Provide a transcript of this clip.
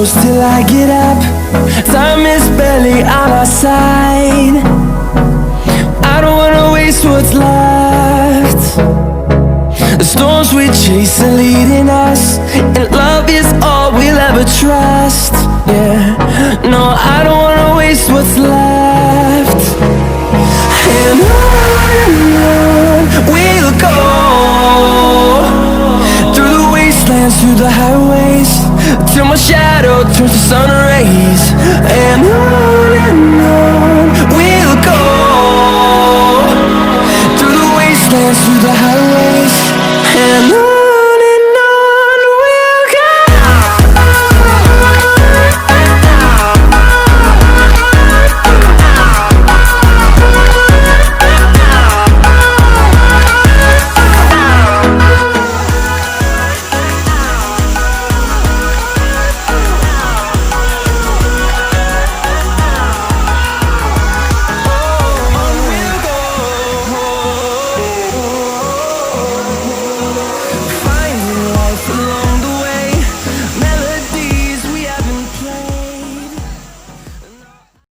close till I get up. Time is barely on our side. I don't wanna waste what's left. The storms we chase are leading us, and love is all we'll ever trust. Yeah, no, I don't wanna waste what's left. And on we'll go, through the wastelands, through the highways, till my shadow turns to sun rays.